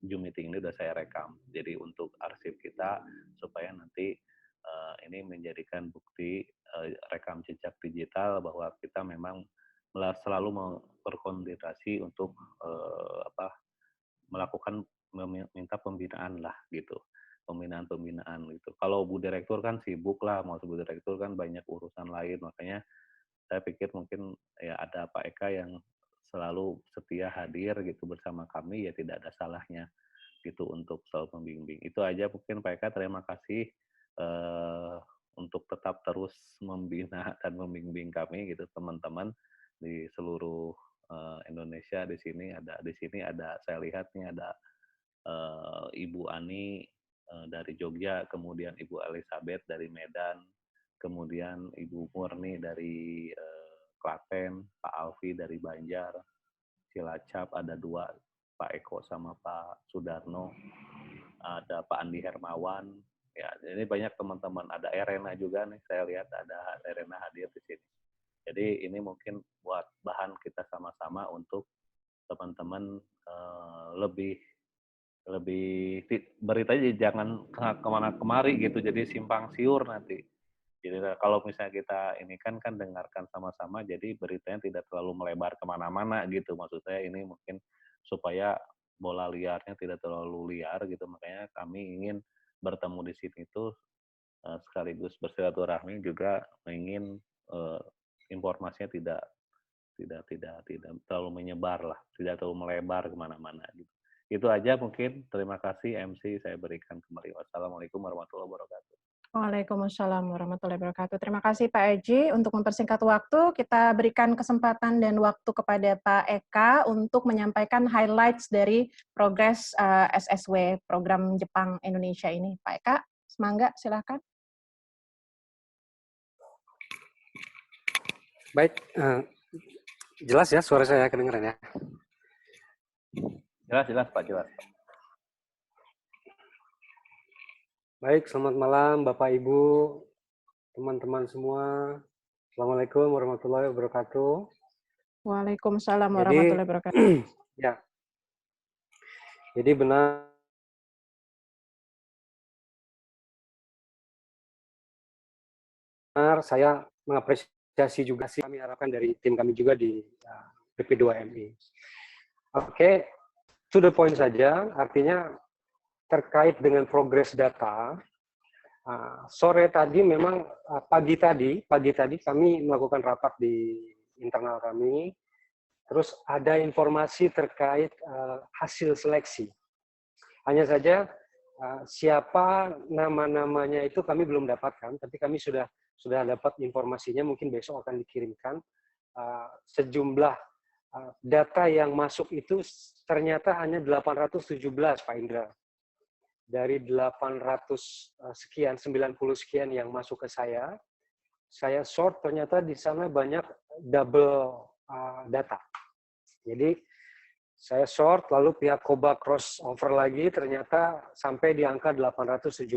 Zoom meeting ini udah saya rekam. Jadi untuk arsip kita supaya nanti ini menjadikan bukti rekam jejak digital bahwa kita memang selalu berkonsentrasi untuk melakukan meminta pembinaan lah gitu, pembinaan gitu. Kalau Bu Direktur kan sibuk lah, mau Bu Direktur kan banyak urusan lain, makanya saya pikir mungkin ya ada Pak Eka yang selalu setia hadir gitu bersama kami, ya tidak ada salahnya gitu untuk selalu membimbing. Itu aja mungkin Pak Eka, terima kasih untuk tetap terus membina dan membimbing kami gitu teman-teman di seluruh Indonesia. Di sini ada saya lihat nih ada Ibu Ani dari Jogja, kemudian Ibu Elizabeth dari Medan, kemudian Ibu Murni dari Klaten, Pak Alfi dari Banjar, Cilacap ada 2, Pak Eko sama Pak Sudarno, ada Pak Andi Hermawan, ya ini banyak teman-teman, ada Erena juga nih, saya lihat ada Erena hadir di sini. Jadi ini mungkin buat bahan kita sama-sama untuk teman-teman lebih beritanya jangan kemana kemari gitu, jadi simpang siur nanti. Jadi kalau misalnya kita ini kan dengarkan sama-sama, jadi beritanya tidak terlalu melebar kemana-mana gitu. Maksud saya ini mungkin supaya bola liarnya tidak terlalu liar gitu, makanya kami ingin bertemu di sini itu sekaligus bersilaturahmi, juga ingin informasinya tidak terlalu menyebar lah, tidak terlalu melebar kemana-mana gitu. Itu aja mungkin. Terima kasih MC, saya berikan kembali. Wassalamualaikum warahmatullahi wabarakatuh. Waalaikumsalam warahmatullahi wabarakatuh. Terima kasih Pak Eji. Untuk mempersingkat waktu, kita berikan kesempatan dan waktu kepada Pak Eka untuk menyampaikan highlights dari progres SSW program Jepang Indonesia ini. Pak Eka, semangga, silakan. Baik, jelas ya suara saya kedengaran ya? Jelas Pak, jelas Pak. Baik, selamat malam Bapak Ibu, teman-teman semua. Assalamualaikum warahmatullahi wabarakatuh. Waalaikumsalam warahmatullahi wabarakatuh. Ya, jadi benar saya mengapresiasi juga sih kami harapkan dari tim kami juga di BP2MI. Oke, to the point saja, artinya terkait dengan progres data. Sore tadi memang pagi tadi kami melakukan rapat di internal kami, terus ada informasi terkait hasil seleksi. Hanya saja siapa nama-namanya itu kami belum dapatkan, tapi kami sudah dapat informasinya, mungkin besok akan dikirimkan. Sejumlah data yang masuk itu ternyata hanya 817 Pak Indra. Dari 800 sekian, 90 sekian yang masuk ke saya short, ternyata di sana banyak double data. Jadi saya short, lalu pihak Koba crossover lagi, ternyata sampai di angka 817.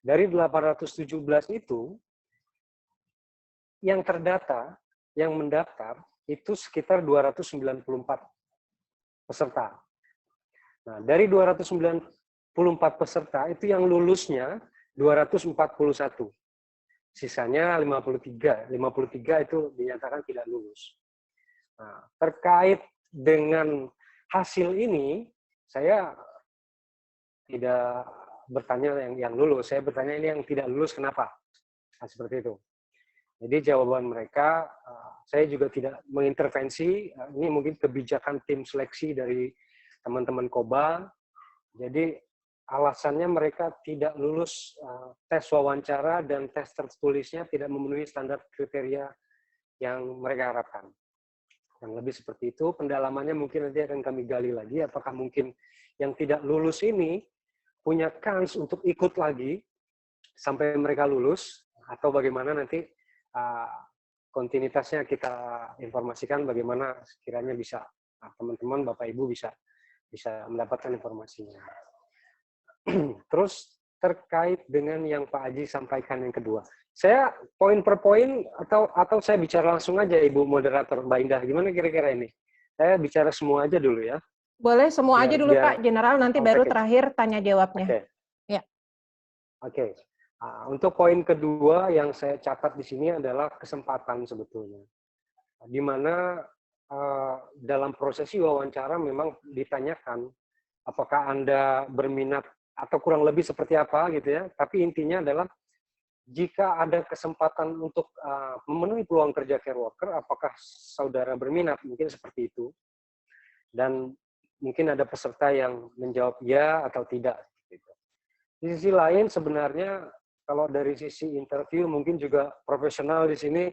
Dari 817 itu, yang terdata, yang mendaftar, itu sekitar 294 peserta. Nah, dari 294 peserta, itu yang lulusnya 241. Sisanya 53. 53 itu dinyatakan tidak lulus. Nah, terkait dengan hasil ini, saya tidak bertanya yang lulus, saya bertanya ini yang tidak lulus kenapa? Nah, seperti itu. Jadi jawaban mereka, saya juga tidak mengintervensi, ini mungkin kebijakan tim seleksi dari teman-teman Koba. Jadi alasannya mereka tidak lulus tes wawancara dan tes tertulisnya tidak memenuhi standar kriteria yang mereka harapkan. Yang lebih seperti itu, pendalamannya mungkin nanti akan kami gali lagi, apakah mungkin yang tidak lulus ini punya kans untuk ikut lagi sampai mereka lulus, atau bagaimana nanti kontinuitasnya kita informasikan bagaimana sekiranya bisa teman-teman Bapak Ibu bisa mendapatkan informasinya. Terus terkait dengan yang Pak Aji sampaikan yang kedua, saya poin per poin atau saya bicara langsung aja Ibu moderator Mbak Indah, gimana kira-kira ini? Saya bicara semua aja dulu ya. Boleh semua aja dulu biar Pak, general nanti all baru package. terakhir tanya jawabnya. Oke. Ya. Oke. Untuk poin kedua yang saya catat di sini adalah kesempatan sebetulnya. Di mana dalam prosesi wawancara memang ditanyakan apakah Anda berminat atau kurang lebih seperti apa gitu ya. Tapi intinya adalah jika ada kesempatan untuk memenuhi peluang kerja care worker, apakah saudara berminat? Mungkin seperti itu. Dan mungkin ada peserta yang menjawab ya atau tidak. Gitu. Di sisi lain sebenarnya kalau dari sisi interview mungkin juga profesional di sini,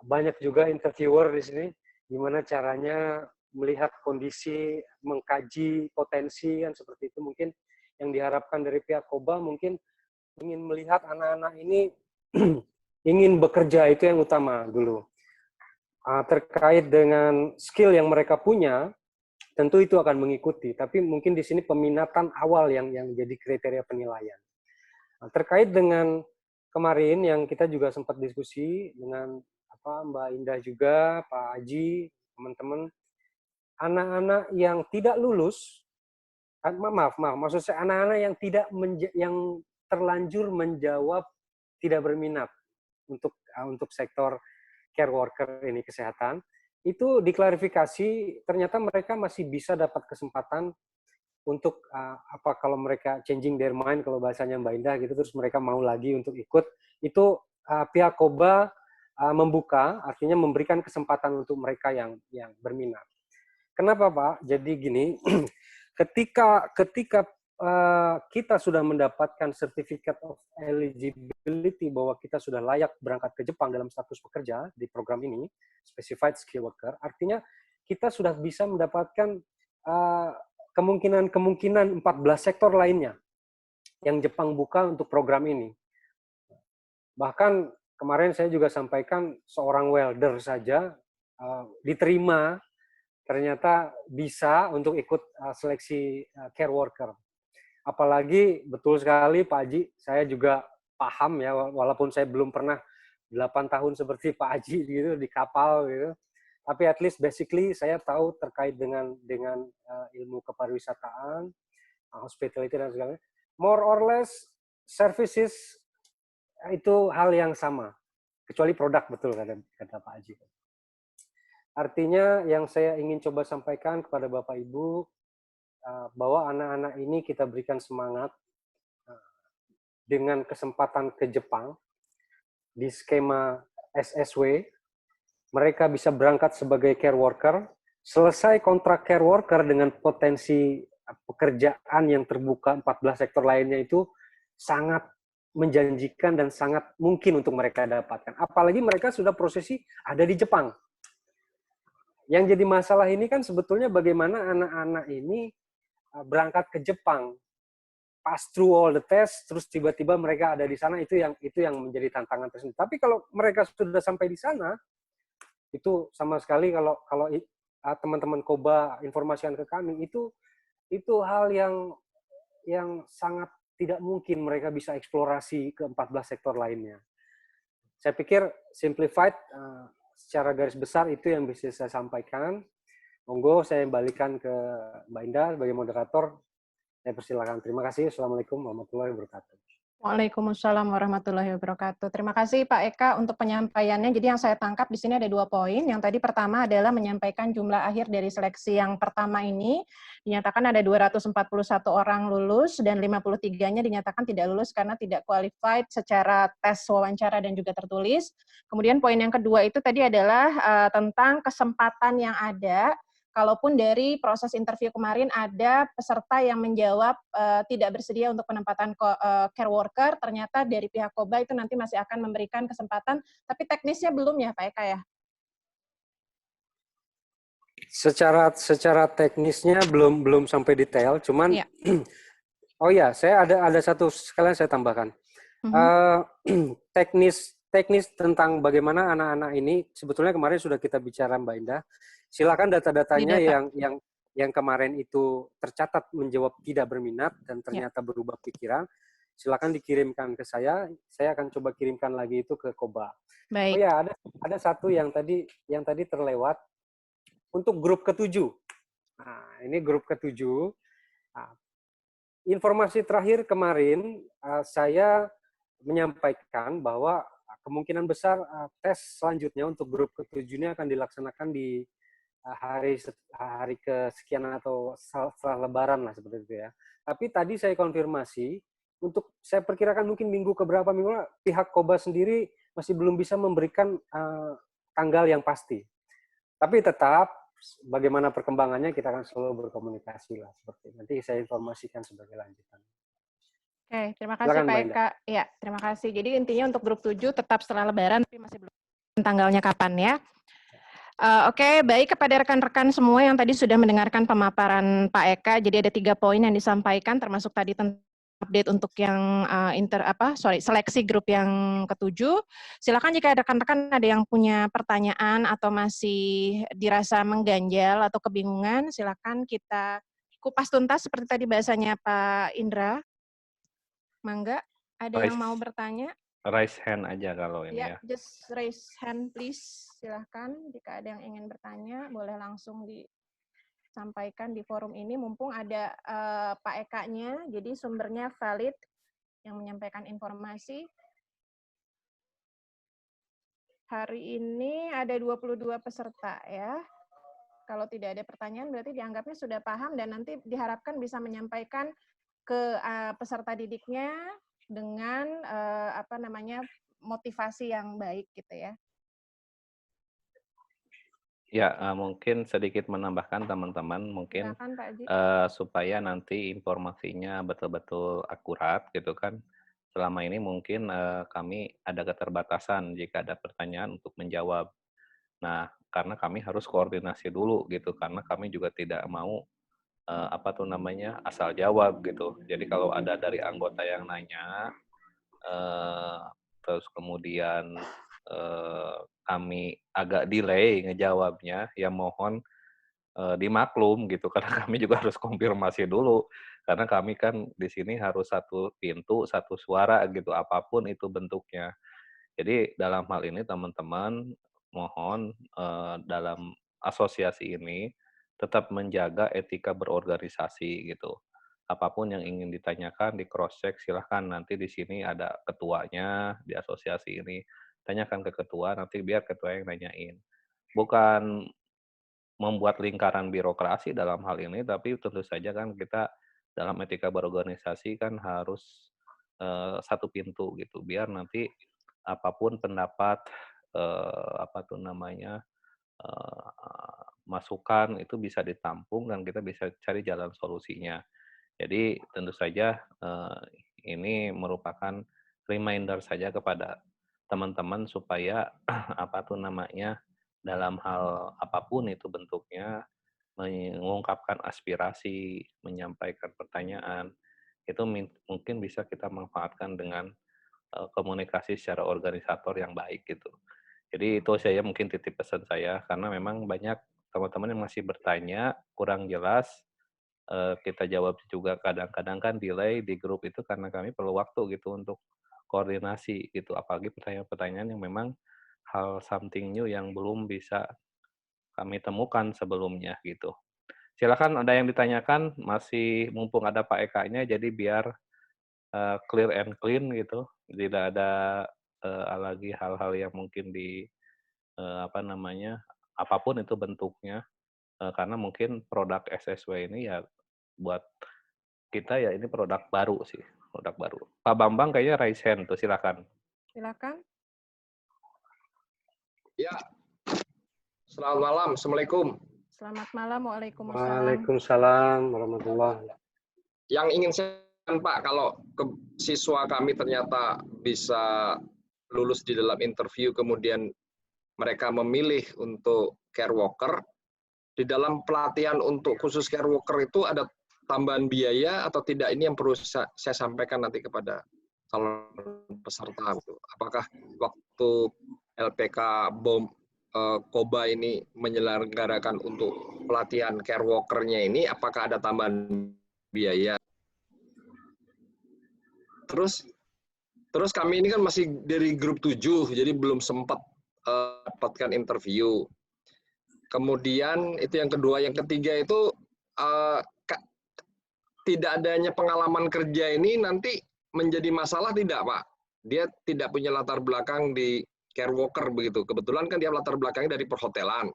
banyak juga interviewer di sini, gimana caranya melihat kondisi, mengkaji potensi kan seperti itu. Mungkin yang diharapkan dari pihak Koba mungkin ingin melihat anak-anak ini ingin bekerja, itu yang utama dulu. Terkait dengan skill yang mereka punya, tentu itu akan mengikuti, tapi mungkin di sini peminatan awal yang jadi kriteria penilaian. Terkait dengan kemarin yang kita juga sempat diskusi dengan Mbak Indah juga, Pak Haji, teman-teman, anak-anak yang tidak lulus, maksud saya anak-anak yang yang terlanjur menjawab tidak berminat untuk sektor care worker ini kesehatan, itu diklarifikasi ternyata mereka masih bisa dapat kesempatan untuk kalau mereka changing their mind kalau bahasanya Mbak Indah gitu, terus mereka mau lagi untuk ikut, itu pihak Koba membuka, artinya memberikan kesempatan untuk mereka yang berminat. Kenapa Pak? Jadi gini, ketika kita sudah mendapatkan certificate of eligibility bahwa kita sudah layak berangkat ke Jepang dalam status pekerja di program ini, specified skill worker, artinya kita sudah bisa mendapatkan kemungkinan 14 sektor lainnya yang Jepang buka untuk program ini. Bahkan kemarin saya juga sampaikan seorang welder saja diterima, ternyata bisa untuk ikut seleksi care worker. Apalagi betul sekali Pak Haji, saya juga paham ya, walaupun saya belum pernah 8 tahun seperti Pak Haji gitu di kapal gitu. Tapi at least basically saya tahu terkait dengan ilmu kepariwisataan, hospitality dan segala macam. More or less services itu hal yang sama, kecuali produk, betul kata Pak Haji. Artinya yang saya ingin coba sampaikan kepada Bapak Ibu, bahwa anak-anak ini kita berikan semangat dengan kesempatan ke Jepang di skema SSW. Mereka bisa berangkat sebagai care worker, selesai kontrak care worker dengan potensi pekerjaan yang terbuka 14 sektor lainnya, itu sangat menjanjikan dan sangat mungkin untuk mereka dapatkan. Apalagi mereka sudah prosesi ada di Jepang. Yang jadi masalah ini kan sebetulnya bagaimana anak-anak ini berangkat ke Jepang, pass through all the test, terus tiba-tiba mereka ada di sana, itu yang menjadi tantangan tersendiri. Tapi kalau mereka sudah sampai di sana, itu sama sekali kalau teman-teman Koba informasikan ke kami, itu hal yang sangat tidak mungkin mereka bisa eksplorasi ke 14 sektor lainnya. Saya pikir simplified secara garis besar itu yang bisa saya sampaikan. Monggo saya kembalikan ke Mbak Indah sebagai moderator. Saya persilakan. Terima kasih. Assalamualaikum warahmatullahi wabarakatuh. Waalaikumsalam warahmatullahi wabarakatuh. Terima kasih Pak Eka untuk penyampaiannya. Jadi yang saya tangkap di sini ada 2 poin. Yang tadi pertama adalah menyampaikan jumlah akhir dari seleksi yang pertama ini. Dinyatakan ada 241 orang lulus dan 53-nya dinyatakan tidak lulus karena tidak qualified secara tes wawancara dan juga tertulis. Kemudian poin yang kedua itu tadi adalah tentang kesempatan yang ada. Kalaupun dari proses interview kemarin ada peserta yang menjawab tidak bersedia untuk penempatan care worker, ternyata dari pihak Koba itu nanti masih akan memberikan kesempatan, tapi teknisnya belum ya Pak Eka ya? Secara teknisnya belum sampai detail, cuman ya. Oh ya, saya ada satu sekalian saya tambahkan. Teknis tentang bagaimana anak-anak ini sebetulnya kemarin sudah kita bicara Mbak Indah. Silakan data-datanya yang kemarin itu tercatat menjawab tidak berminat dan ternyata berubah pikiran, silakan dikirimkan ke saya akan coba kirimkan lagi itu ke Koba. Baik. Oh ya, ada satu yang tadi terlewat untuk grup ke-7. Nah, ini grup ke-7. Nah, informasi terakhir kemarin saya menyampaikan bahwa kemungkinan besar tes selanjutnya untuk grup ke-7 ini akan dilaksanakan di hari kesekian atau setelah Lebaran lah seperti itu ya. Tapi tadi saya konfirmasi, untuk saya perkirakan mungkin minggu keberapa minggu pihak Koba sendiri masih belum bisa memberikan tanggal yang pasti. Tapi tetap bagaimana perkembangannya kita akan selalu berkomunikasi lah seperti nanti saya informasikan sebagai lanjutan. Oke, terima kasih Pak Eka. Ya, terima kasih. Jadi intinya untuk grup 7 tetap setelah Lebaran, tapi masih belum tanggalnya kapan ya. Oke, baik kepada rekan-rekan semua yang tadi sudah mendengarkan pemaparan Pak Eka. Jadi ada 3 poin yang disampaikan, termasuk tadi tentang update untuk yang seleksi grup yang ke-7. Silakan jika rekan-rekan ada yang punya pertanyaan atau masih dirasa mengganjal atau kebingungan, silakan kita kupas tuntas seperti tadi bahasanya Pak Indra. Mangga, ada yang mau bertanya? Raise hand aja kalau ini ya. Just raise hand please. Silahkan jika ada yang ingin bertanya, boleh langsung disampaikan di forum ini. Mumpung ada Pak Eka-nya, jadi sumbernya valid yang menyampaikan informasi. Hari ini ada 22 peserta ya. Kalau tidak ada pertanyaan berarti dianggapnya sudah paham dan nanti diharapkan bisa menyampaikan ke peserta didiknya dengan motivasi yang baik gitu ya. Ya, mungkin sedikit menambahkan teman-teman mungkin supaya nanti informasinya betul-betul akurat gitu kan. Selama ini mungkin kami ada keterbatasan jika ada pertanyaan untuk menjawab. Nah, karena kami harus koordinasi dulu gitu karena kami juga tidak mau asal jawab gitu. Jadi kalau ada dari anggota yang nanya, terus kemudian kami agak delay ngejawabnya, ya mohon dimaklum gitu karena kami juga harus konfirmasi dulu karena kami kan di sini harus satu pintu, satu suara gitu apapun itu bentuknya. Jadi dalam hal ini teman-teman mohon dalam asosiasi ini tetap menjaga etika berorganisasi gitu. Apapun yang ingin ditanyakan di cross check silahkan nanti di sini ada ketuanya di asosiasi ini tanyakan ke ketua nanti biar ketua yang nanyain. Bukan membuat lingkaran birokrasi dalam hal ini tapi tentu saja kan kita dalam etika berorganisasi kan harus satu pintu gitu biar nanti apapun pendapat masukan itu bisa ditampung dan kita bisa cari jalan solusinya. Jadi tentu saja ini merupakan reminder saja kepada teman-teman supaya dalam hal apapun itu bentuknya mengungkapkan aspirasi, menyampaikan pertanyaan itu mungkin bisa kita manfaatkan dengan komunikasi secara organisator yang baik gitu. Jadi itu saya mungkin titip pesan saya karena memang banyak teman-teman yang masih bertanya kurang jelas kita jawab juga kadang-kadang kan delay di grup itu karena kami perlu waktu gitu untuk koordinasi gitu apalagi pertanyaan-pertanyaan yang memang hal something new yang belum bisa kami temukan sebelumnya gitu. Silakan ada yang ditanyakan masih mumpung ada Pak Eka-nya jadi biar clear and clean gitu. Tidak ada lagi hal-hal yang mungkin apapun itu bentuknya karena mungkin produk SSW ini ya buat kita ya ini produk baru sih, produk baru. Pak Bambang kayaknya raise hand tuh, silakan. Silakan. Ya. Selamat malam. Assalamualaikum. Selamat malam. Waalaikumsalam. Waalaikumsalam warahmatullahi. Yang ingin saya Pak, kalau siswa kami ternyata bisa lulus di dalam interview, kemudian mereka memilih untuk care worker, di dalam pelatihan untuk khusus care worker itu ada tambahan biaya atau tidak? Ini yang perlu saya sampaikan nanti kepada calon peserta. Apakah waktu LPK BOM Koba ini menyelenggarakan untuk pelatihan care worker-nya ini, apakah ada tambahan biaya? Terus kami ini kan masih dari grup 7, jadi belum sempat dapatkan interview. Kemudian itu yang kedua, yang ketiga itu eh, tidak adanya pengalaman kerja ini nanti menjadi masalah tidak, Pak? Dia tidak punya latar belakang di care worker begitu. Kebetulan kan dia latar belakangnya dari perhotelan.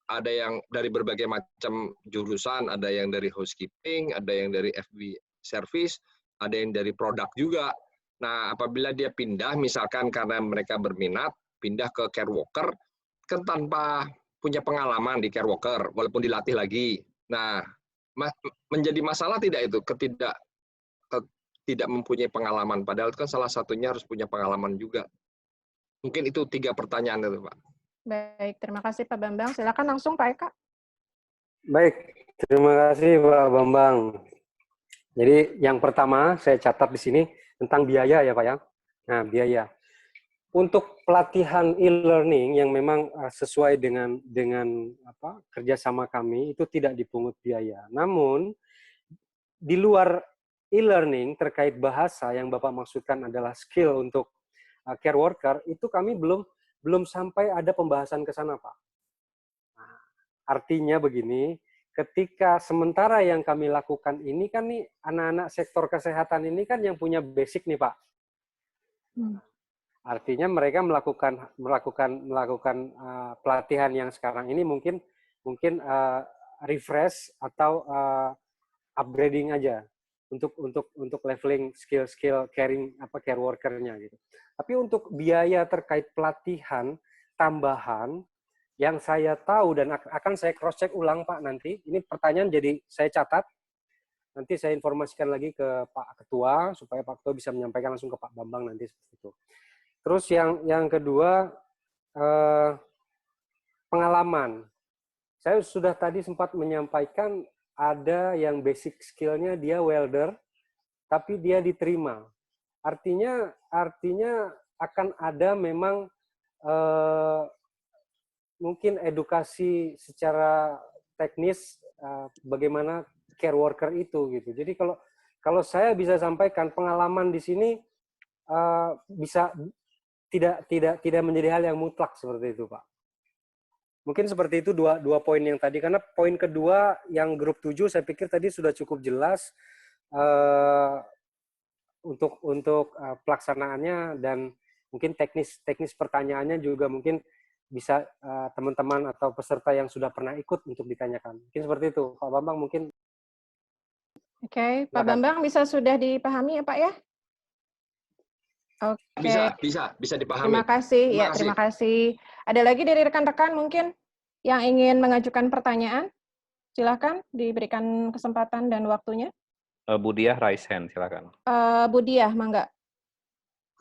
Ada yang dari berbagai macam jurusan, ada yang dari housekeeping, ada yang dari FB service, ada yang dari produk juga. Nah, apabila dia pindah, misalkan karena mereka berminat, pindah ke care worker, kan tanpa punya pengalaman di care worker, walaupun dilatih lagi. Nah, menjadi masalah tidak itu, tidak mempunyai pengalaman, padahal itu kan salah satunya harus punya pengalaman juga. Mungkin itu 3 pertanyaan itu, Pak. Baik, terima kasih Pak Bambang. Silakan langsung Pak Eka. Baik, terima kasih Pak Bambang. Jadi yang pertama saya catat di sini tentang biaya ya Pak ya. Nah, biaya. Untuk pelatihan e-learning yang memang sesuai dengan kerjasama kami itu tidak dipungut biaya. Namun di luar e-learning terkait bahasa yang Bapak maksudkan adalah skill untuk care worker, itu kami belum sampai ada pembahasan ke sana, Pak. Nah, artinya begini, ketika sementara yang kami lakukan ini kan nih anak-anak sektor kesehatan ini kan yang punya basic nih, Pak. Artinya mereka melakukan pelatihan yang sekarang ini mungkin refresh atau upgrading aja untuk leveling skill care worker-nya gitu. Tapi untuk biaya terkait pelatihan tambahan yang saya tahu dan akan saya cross check ulang Pak nanti. Ini pertanyaan jadi saya catat. Nanti saya informasikan lagi ke Pak Ketua supaya Pak Ketua bisa menyampaikan langsung ke Pak Bambang nanti seperti itu. Terus yang kedua pengalaman. Saya sudah tadi sempat menyampaikan ada yang basic skill-nya dia welder, tapi dia diterima. Artinya akan ada memang mungkin edukasi secara teknis bagaimana care worker itu gitu. Jadi kalau saya bisa sampaikan pengalaman di sini bisa tidak menjadi hal yang mutlak seperti itu, Pak. Mungkin seperti itu dua poin yang tadi, karena poin kedua yang grup 7 saya pikir tadi sudah cukup jelas untuk pelaksanaannya, dan mungkin teknis pertanyaannya juga mungkin bisa teman-teman atau peserta yang sudah pernah ikut untuk ditanyakan. Mungkin seperti itu. Pak Bambang mungkin. Oke, Pak Bambang bisa sudah dipahami ya Pak ya? Oke. Bisa dipahami. Terima kasih. Ya, terima kasih. Ada lagi dari rekan-rekan mungkin yang ingin mengajukan pertanyaan? Silakan diberikan kesempatan dan waktunya. Bu Diah raise hand, silakan. Bu Diah, mangga.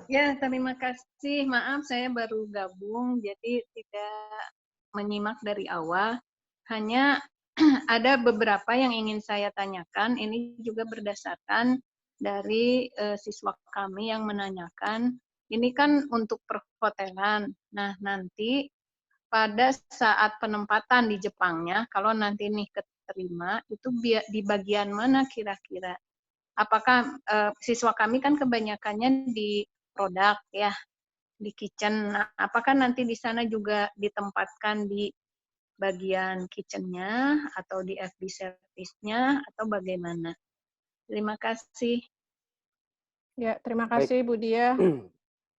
Ya, terima kasih. Maaf, saya baru gabung, jadi tidak menyimak dari awal. Hanya ada beberapa yang ingin saya tanyakan. Ini juga berdasarkan dari siswa kami yang menanyakan. Ini kan untuk perhotelan. Nah, nanti pada saat penempatan di Jepangnya, kalau nanti nih keterima, itu di bagian mana kira-kira? Apakah siswa kami kan kebanyakannya di produk ya, di kitchen. Nah, apakah nanti di sana juga ditempatkan di bagian kitchen-nya atau di FB service-nya atau bagaimana? Terima kasih. Ya, terima kasih Bu Diah.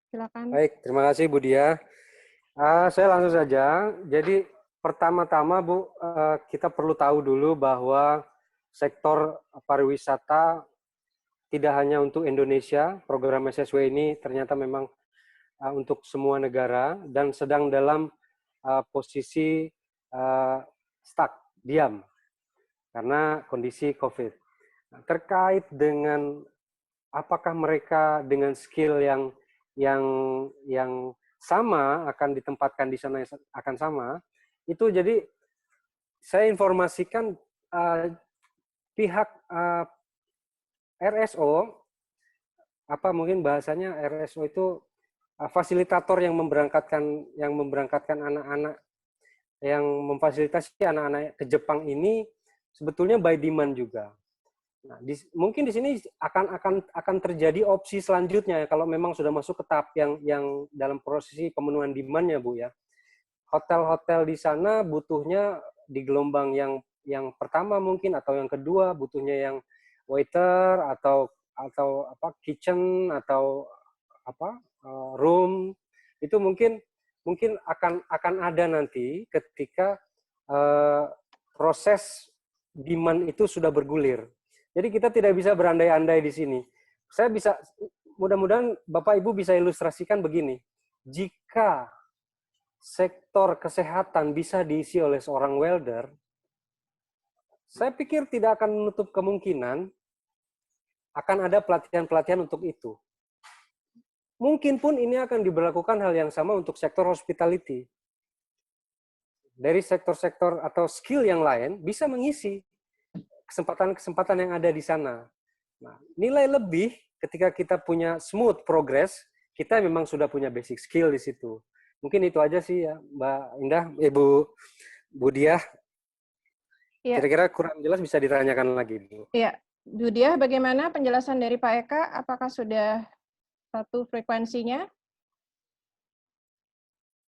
Silakan. Baik, terima kasih Bu Diah. Saya langsung saja. Jadi pertama-tama Bu, kita perlu tahu dulu bahwa sektor pariwisata tidak hanya untuk Indonesia, program SSW ini ternyata memang untuk semua negara dan sedang dalam posisi stuck, diam, karena kondisi COVID. Nah, terkait dengan apakah mereka dengan skill yang sama akan ditempatkan di sana akan sama, itu jadi saya informasikan pihak RSO, mungkin bahasanya RSO itu fasilitator yang memberangkatkan anak-anak, yang memfasilitasi anak-anak ke Jepang ini sebetulnya by demand juga. Nah, mungkin di sini akan terjadi opsi selanjutnya kalau memang sudah masuk ke tahap yang dalam prosesi pemenuhan demand-nya Bu ya. Hotel-hotel di sana butuhnya di gelombang yang yang pertama mungkin, atau yang kedua butuhnya yang waiter atau apa kitchen atau apa room, itu mungkin akan ada nanti ketika proses demand itu sudah bergulir. Jadi kita tidak bisa berandai-andai di sini. Saya bisa, mudah-mudahan Bapak Ibu bisa ilustrasikan begini. Jika sektor kesehatan bisa diisi oleh seorang welder, saya pikir tidak akan menutup kemungkinan akan ada pelatihan-pelatihan untuk itu. Mungkin pun ini akan diberlakukan hal yang sama untuk sektor hospitality. Dari sektor-sektor atau skill yang lain bisa mengisi kesempatan-kesempatan yang ada di sana. Nah, nilai lebih ketika kita punya smooth progress, kita memang sudah punya basic skill di situ. Mungkin itu aja sih ya, Mbak Indah, Bu Diah. Ya. Kira-kira kurang jelas bisa ditanyakan lagi, Bu. Iya, Bu Diah, bagaimana penjelasan dari Pak Eka? Apakah sudah satu frekuensinya?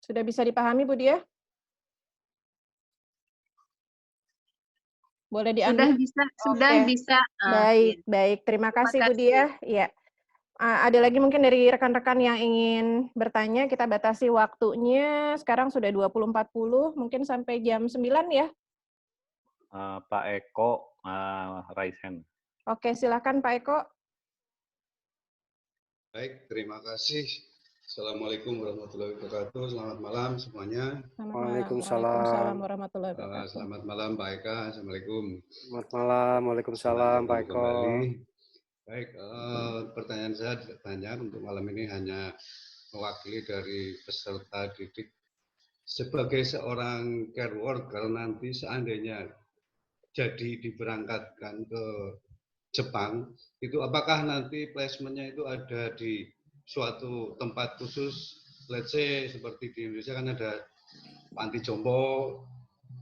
Sudah bisa dipahami, Bu Diah? Boleh diambil? Sudah bisa. Baik, baik. Terima kasih, Bu Diah. Ya. Ada lagi mungkin dari rekan-rekan yang ingin bertanya, kita batasi waktunya. Sekarang sudah 20.40, mungkin sampai jam 9 ya? Pak Eko, raise hand. Oke, silakan Pak Eko. Baik, terima kasih. Assalamualaikum warahmatullahi wabarakatuh. Selamat malam semuanya. Waalaikumsalam warahmatullahi wabarakatuh. Selamat malam Pak Eka. Assalamualaikum. Selamat malam. Waalaikumsalam Pak Eko. Kembali. Baik, pertanyaan saya tidak banyak untuk malam ini, hanya mewakili dari peserta didik. Sebagai seorang care worker nanti seandainya jadi diberangkatkan ke Jepang, itu apakah nanti placementnya itu ada di suatu tempat khusus, let's say seperti di Indonesia kan ada panti jompo,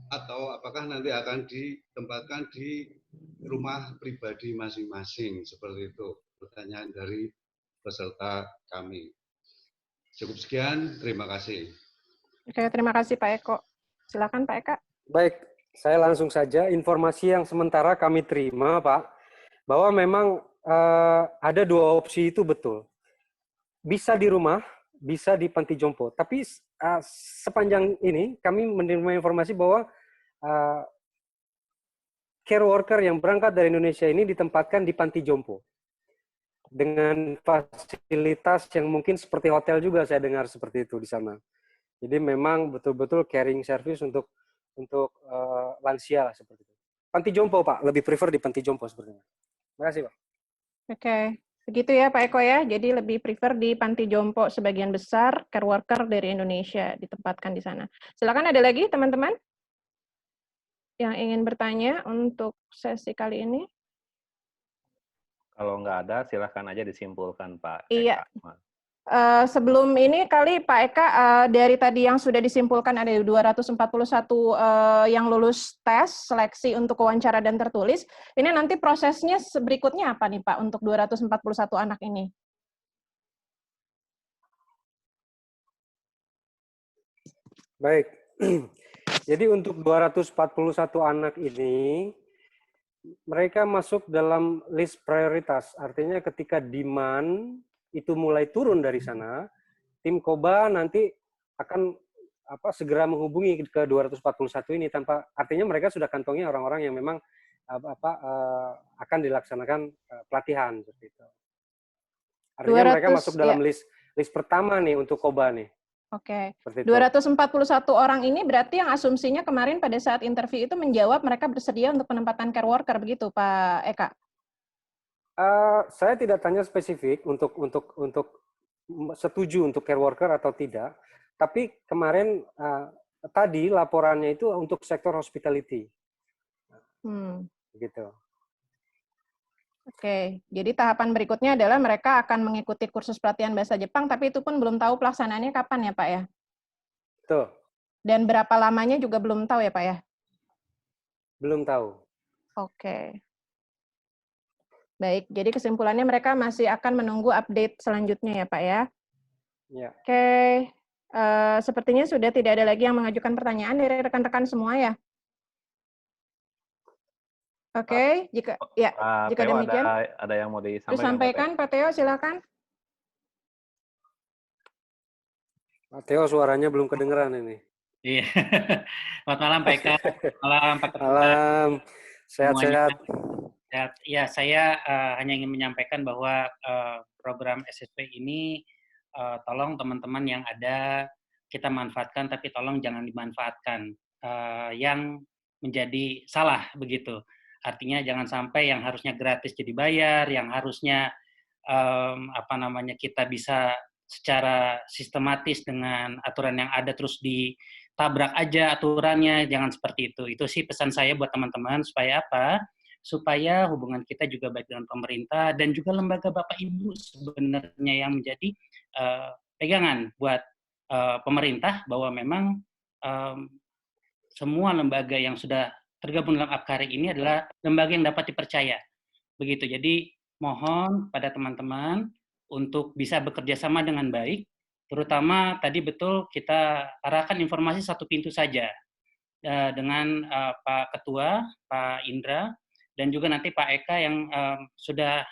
atau apakah nanti akan ditempatkan di rumah pribadi masing-masing, seperti itu pertanyaan dari peserta kami. Cukup sekian, terima kasih. Oke, terima kasih Pak Eko. Silakan Pak Eka. Baik, saya langsung saja. Informasi yang sementara kami terima, Pak, bahwa memang ada dua opsi itu betul. Bisa di rumah, bisa di panti jompo. Tapi sepanjang ini kami menerima informasi bahwa care worker yang berangkat dari Indonesia ini ditempatkan di panti jompo dengan fasilitas yang mungkin seperti hotel juga, saya dengar seperti itu di sana. Jadi memang betul-betul caring service untuk lansia lah, seperti itu. Panti jompo, Pak, lebih prefer di panti jompo sepertinya. Terima kasih, Pak. Oke, begitu ya Pak Eko ya. Jadi lebih prefer di panti jompo sebagian besar care worker dari Indonesia ditempatkan di sana. Silakan, ada lagi teman-teman yang ingin bertanya untuk sesi kali ini? Kalau nggak ada, silakan aja disimpulkan Pak Eka. Iya. Sebelum ini kali Pak Eka, dari tadi yang sudah disimpulkan ada 241 yang lulus tes seleksi untuk wawancara dan tertulis. Ini nanti prosesnya berikutnya apa nih Pak untuk 241 anak ini? Baik. Jadi untuk 241 anak ini, mereka masuk dalam list prioritas. Artinya ketika demand itu mulai turun dari sana, tim Koba nanti akan segera menghubungi ke 241 ini, tanpa artinya mereka sudah kantongi orang-orang yang memang akan dilaksanakan pelatihan seperti itu. Artinya mereka masuk dalam list pertama nih untuk Koba nih. Oke. 241 orang ini berarti yang asumsinya kemarin pada saat interview itu menjawab mereka bersedia untuk penempatan care worker, begitu Pak Eka? Saya tidak tanya spesifik untuk setuju untuk care worker atau tidak, tapi kemarin tadi laporannya itu untuk sektor hospitality. Gitu. Oke, jadi tahapan berikutnya adalah mereka akan mengikuti kursus pelatihan bahasa Jepang, tapi itu pun belum tahu pelaksanaannya kapan ya Pak ya? Betul. Dan berapa lamanya juga belum tahu ya Pak ya? Belum tahu. Oke. Baik, jadi kesimpulannya mereka masih akan menunggu update selanjutnya ya Pak ya? Ya. Oke, sepertinya sudah tidak ada lagi yang mengajukan pertanyaan dari rekan-rekan semua ya? Oke, jika Pak jika Teo demikian ada yang mau disampaikan, Pak Teo? disampaikan, Pak Teo silakan. Pak Teo suaranya belum kedengeran ini. Iya. Selamat malam Pak Eka. Malam Pak Ketua. Malam, Semuanya. sehat-sehat. Ya, saya hanya ingin menyampaikan bahwa program SSP ini tolong teman-teman yang ada kita manfaatkan, tapi tolong jangan dimanfaatkan yang menjadi salah begitu. Artinya jangan sampai yang harusnya gratis jadi bayar, yang harusnya kita bisa secara sistematis dengan aturan yang ada terus ditabrak aja aturannya, jangan seperti itu. Itu sih pesan saya buat teman-teman supaya apa? Supaya hubungan kita juga baik dengan pemerintah dan juga lembaga Bapak Ibu sebenarnya yang menjadi pegangan buat pemerintah bahwa memang semua lembaga yang sudah tergabung dalam APKARI ini adalah lembaga yang dapat dipercaya. Begitu. Jadi mohon pada teman-teman untuk bisa bekerja sama dengan baik, terutama tadi betul kita arahkan informasi satu pintu saja dengan Pak Ketua, Pak Indra, dan juga nanti Pak Eka yang sudah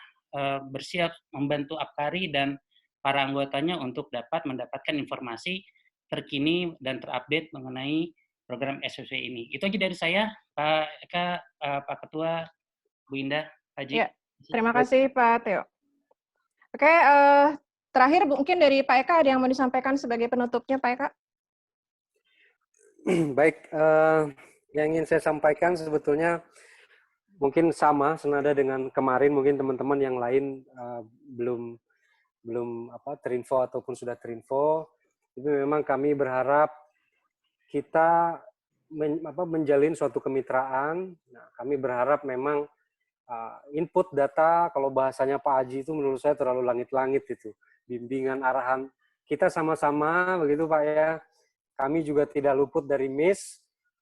bersiap membantu APKARI dan para anggotanya untuk dapat mendapatkan informasi terkini dan terupdate mengenai program SSP ini. Itu aja dari saya, Pak Eka, Pak Ketua, Bu Indah, Pak Haji. Ya, terima kasih Pak Teo. Oke, terakhir mungkin dari Pak Eka ada yang mau disampaikan sebagai penutupnya, Pak Eka? Baik, yang ingin saya sampaikan sebetulnya mungkin sama senada dengan kemarin, mungkin teman-teman yang lain belum terinfo ataupun sudah terinfo. Itu memang kami berharap kita menjalin suatu kemitraan. Nah, kami berharap memang input data, kalau bahasanya Pak Haji itu menurut saya terlalu langit-langit itu. Bimbingan, arahan. Kita sama-sama, begitu Pak ya. Kami juga tidak luput dari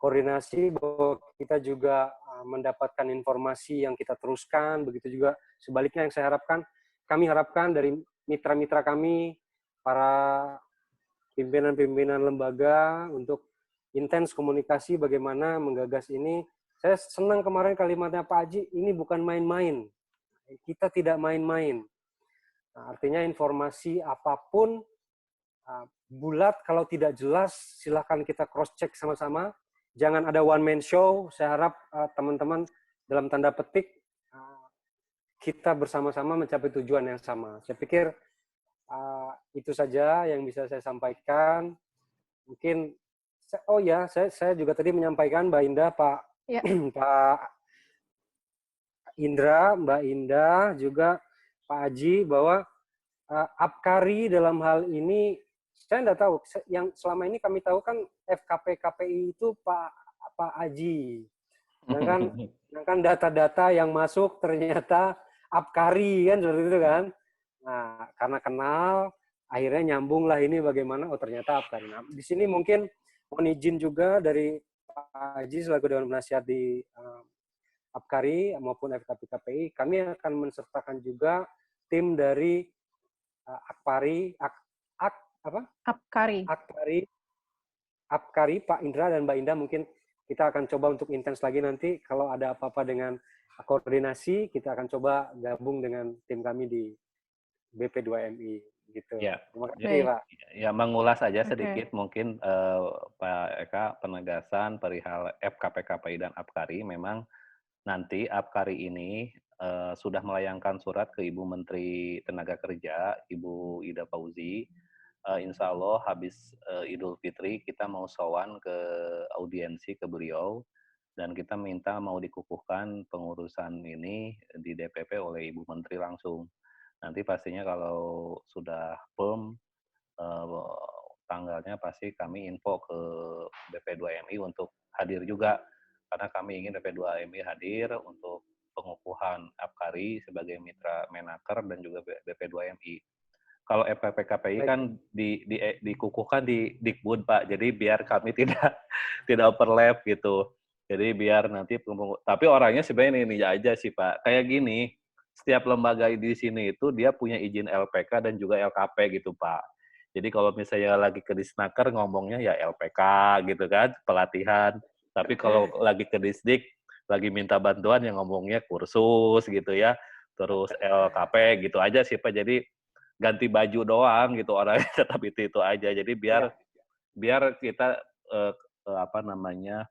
koordinasi, bahwa kita juga mendapatkan informasi yang kita teruskan. Begitu juga sebaliknya yang saya harapkan, kami harapkan dari mitra-mitra kami, para pimpinan-pimpinan lembaga untuk intens komunikasi bagaimana menggagas ini. Saya senang kemarin kalimatnya Pak Haji, ini bukan main-main. Kita tidak main-main. Nah, artinya informasi apapun, bulat kalau tidak jelas, silakan kita cross-check sama-sama. Jangan ada one-man show. Saya harap teman-teman dalam tanda petik, kita bersama-sama mencapai tujuan yang sama. Saya pikir itu saja yang bisa saya sampaikan. Mungkin, saya juga tadi menyampaikan Mbak Indah, Pak Pak Indra, Mbak Indah, juga Pak Haji, bahwa APKARI dalam hal ini, saya tidak tahu, yang selama ini kami tahu kan FKP-KPI itu Pak Haji. Sedangkan data-data yang masuk ternyata APKARI, kan seperti itu kan. Nah, karena kenal, akhirnya nyambunglah ini bagaimana, ternyata APKARI. Nah, di sini mungkin mohon izin juga dari Pak Haji selaku Dewan Penasihat di APKARI maupun FKP-KPI, kami akan mensertakan juga tim dari APKARI, Pak Indra dan Mbak Indah. Mungkin kita akan coba untuk intens lagi nanti, kalau ada apa-apa dengan koordinasi, kita akan coba gabung dengan tim kami di BP2MI. Gitu. Ya. Terima kasih, Pak. Ya, mengulas aja sedikit mungkin Pak Eka, penegasan perihal FKP-KPI dan APKARI. Memang nanti APKARI ini sudah melayangkan surat ke Ibu Menteri Tenaga Kerja, Ibu Ida Fauzi. Insya Allah habis Idul Fitri kita mau sowan ke audiensi ke beliau, dan kita minta mau dikukuhkan pengurusan ini di DPP oleh Ibu Menteri langsung. Nanti pastinya kalau sudah firm tanggalnya, pasti kami info ke BP2MI untuk hadir juga, karena kami ingin BP2MI hadir untuk pengukuhan APKARI sebagai mitra Menaker dan juga BP2MI. Kalau FKP-KPI kan dikukuhkan di Dikbud, Pak. Jadi biar kami tidak overlap gitu. Jadi biar nanti, tapi orangnya sebenarnya ini aja sih Pak. Kayak gini, setiap lembaga di sini itu dia punya izin LPK dan juga LKP gitu Pak. Jadi kalau misalnya lagi ke Disnaker ngomongnya ya LPK gitu kan, pelatihan. Tapi kalau lagi ke Disdik lagi minta bantuan yang ngomongnya kursus gitu ya, terus LKP gitu aja sih Pak. Jadi ganti baju doang gitu, orangnya tetap itu aja. Jadi biar kita apa namanya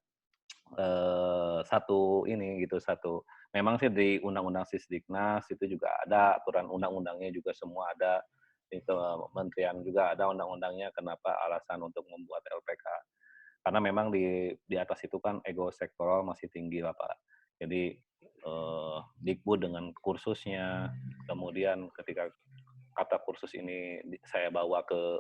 satu ini gitu, satu memang sih di Undang-Undang Sisdiknas itu juga ada aturan undang-undangnya juga semua ada, itu kementerian juga ada undang-undangnya kenapa alasan untuk membuat LPK. Karena memang di atas itu kan ego sektoral masih tinggi lah Pak. Jadi Dikbud dengan kursusnya, kemudian ketika kata kursus ini saya bawa ke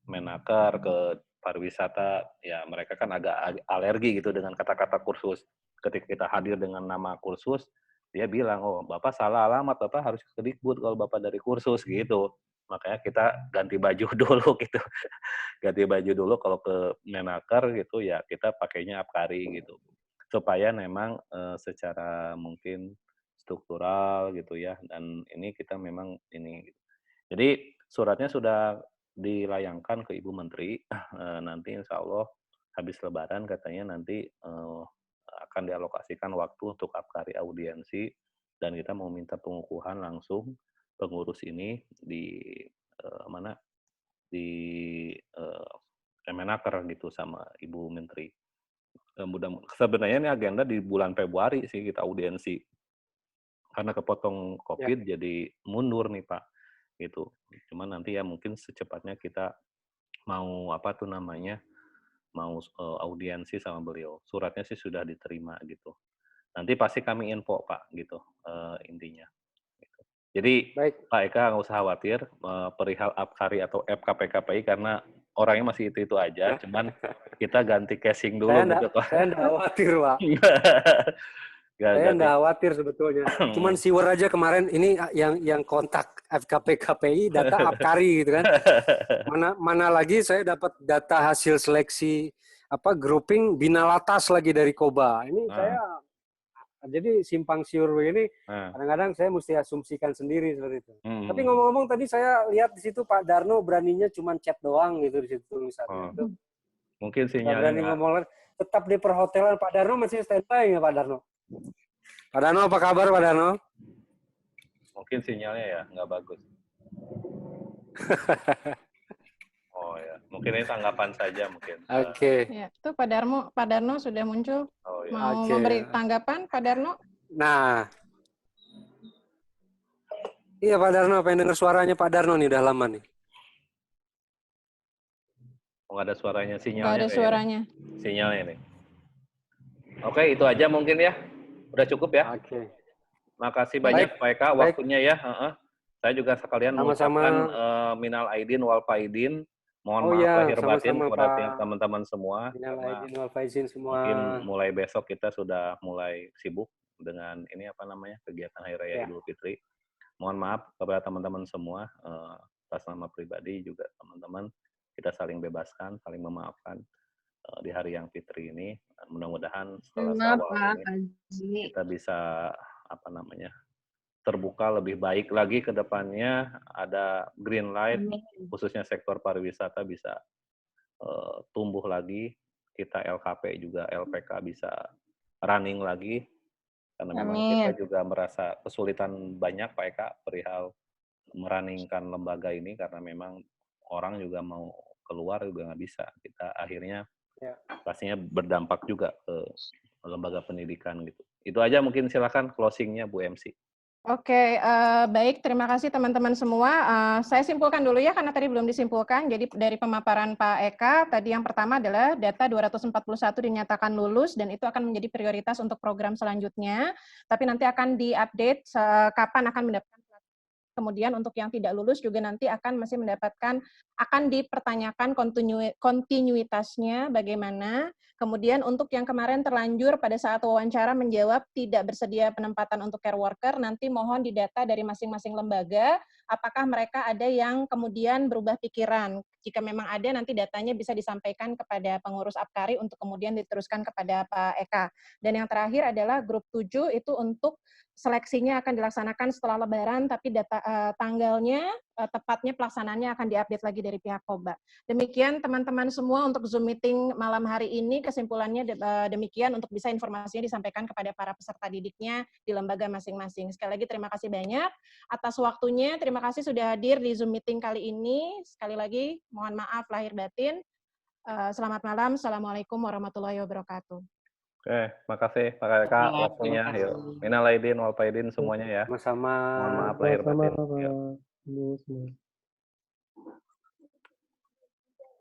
Menaker, ke pariwisata, ya mereka kan agak alergi gitu dengan kata-kata kursus. Ketika kita hadir dengan nama kursus, dia bilang, oh Bapak salah alamat, Bapak harus ke Dikbud kalau Bapak dari kursus gitu. Makanya kita ganti baju dulu gitu. Ganti baju dulu kalau ke Menaker gitu ya kita pakainya Apkari gitu. Supaya memang secara mungkin struktural gitu ya, dan ini kita memang ini gitu. Jadi suratnya sudah dilayangkan ke Ibu Menteri, nanti insya Allah habis Lebaran katanya nanti akan dialokasikan waktu untuk Apkari audiensi, dan kita mau minta pengukuhan langsung pengurus ini di mana di Kemenaker gitu sama Ibu Menteri. Sebenarnya ini agenda di bulan Februari sih kita audiensi, karena kepotong COVID jadi mundur nih Pak gitu. Cuman nanti ya mungkin secepatnya kita mau apa tuh namanya mau audiensi sama beliau. Suratnya sih sudah diterima gitu. Nanti pasti kami info Pak gitu intinya. Gitu. Jadi Baik. Pak Eka nggak usah khawatir perihal Apkari atau FKPKPI karena orangnya masih itu aja. Cuman kita ganti casing dulu gitu Pak. Saya nggak khawatir Pak. Saya nggak khawatir sebetulnya. Cuman siwer aja kemarin ini yang kontak FKPKPI data Apkari gitu kan. Mana lagi saya dapat data hasil seleksi grouping Binalatas lagi dari Koba. Ini saya jadi simpang siur ini kadang-kadang saya mesti asumsikan sendiri seperti itu. Tapi ngomong-ngomong tadi saya lihat di situ Pak Darno beraninya cuma chat doang gitu di situ misalnya. Itu mungkin sinyalnya berani ngomong tetap di perhotelan. Pak Darno masih standby nggak Pak Darno? Pak Darno apa kabar Pak Darno? Mungkin sinyalnya ya nggak bagus. Oh ya, mungkin ini tanggapan saja mungkin. Oke. Ya, itu Pak Darno sudah muncul. Oh, ya. Mau memberi tanggapan Pak Darno? Nah, iya Pak Darno, pengen dengar suaranya Pak Darno nih, udah lama nih. Oh, nggak ada suaranya, sinyalnya. Nggak ada suaranya. Sinyalnya nih. Oke, itu aja mungkin ya. Udah cukup ya. Oke. Makasih banyak Pak Eka waktunya ya. Saya juga sekalian mengucapkan minal aidin wal faidin. Mohon maaf lahir batin kepada teman-teman semua. Minal aidin wal faizin semua. Mungkin mulai besok kita sudah mulai sibuk dengan ini kegiatan Hari Raya Idul Fitri. Mohon maaf kepada teman-teman semua, atas nama pribadi juga teman-teman, kita saling bebaskan, saling memaafkan di hari yang fitri ini. Mudah-mudahan setelah Syawal ini kita bisa terbuka lebih baik lagi ke depannya, ada green light, khususnya sektor pariwisata bisa tumbuh lagi, kita LKP juga LPK bisa running lagi, karena memang kita juga merasa kesulitan banyak Pak Eka perihal merunningkan lembaga ini, karena memang orang juga mau keluar juga nggak bisa. Kita akhirnya pastinya berdampak juga ke lembaga pendidikan gitu. Itu aja mungkin, silakan closingnya Bu MC. Oke, baik. Terima kasih teman-teman semua. Saya simpulkan dulu ya, karena tadi belum disimpulkan. Jadi dari pemaparan Pak Eka, tadi yang pertama adalah data 241 dinyatakan lulus, dan itu akan menjadi prioritas untuk program selanjutnya. Tapi nanti akan diupdate kapan akan mendapatkan. Kemudian untuk yang tidak lulus juga nanti masih mendapatkan, akan dipertanyakan kontinuitasnya bagaimana. Kemudian untuk yang kemarin terlanjur pada saat wawancara menjawab tidak bersedia penempatan untuk care worker, nanti mohon didata dari masing-masing lembaga, apakah mereka ada yang kemudian berubah pikiran. Jika memang ada, nanti datanya bisa disampaikan kepada pengurus Apkari untuk kemudian diteruskan kepada Pak Eka. Dan yang terakhir adalah grup 7 itu untuk seleksinya akan dilaksanakan setelah Lebaran, tapi tanggalnya tepatnya pelaksanaannya akan diupdate lagi dari pihak Koba. Demikian teman-teman semua untuk Zoom meeting malam hari ini, kesimpulannya demikian untuk bisa informasinya disampaikan kepada para peserta didiknya di lembaga masing-masing. Sekali lagi terima kasih banyak atas waktunya, terima kasih sudah hadir di Zoom meeting kali ini. Sekali lagi mohon maaf lahir batin. Selamat malam, Assalamualaikum warahmatullahi wabarakatuh. Oke, makasih Pak Eka waktunya. Yuk, minal aidin wal faidin semuanya ya. Sama-sama. Mohon maaf lahir batin. Yuk. Sama-sama.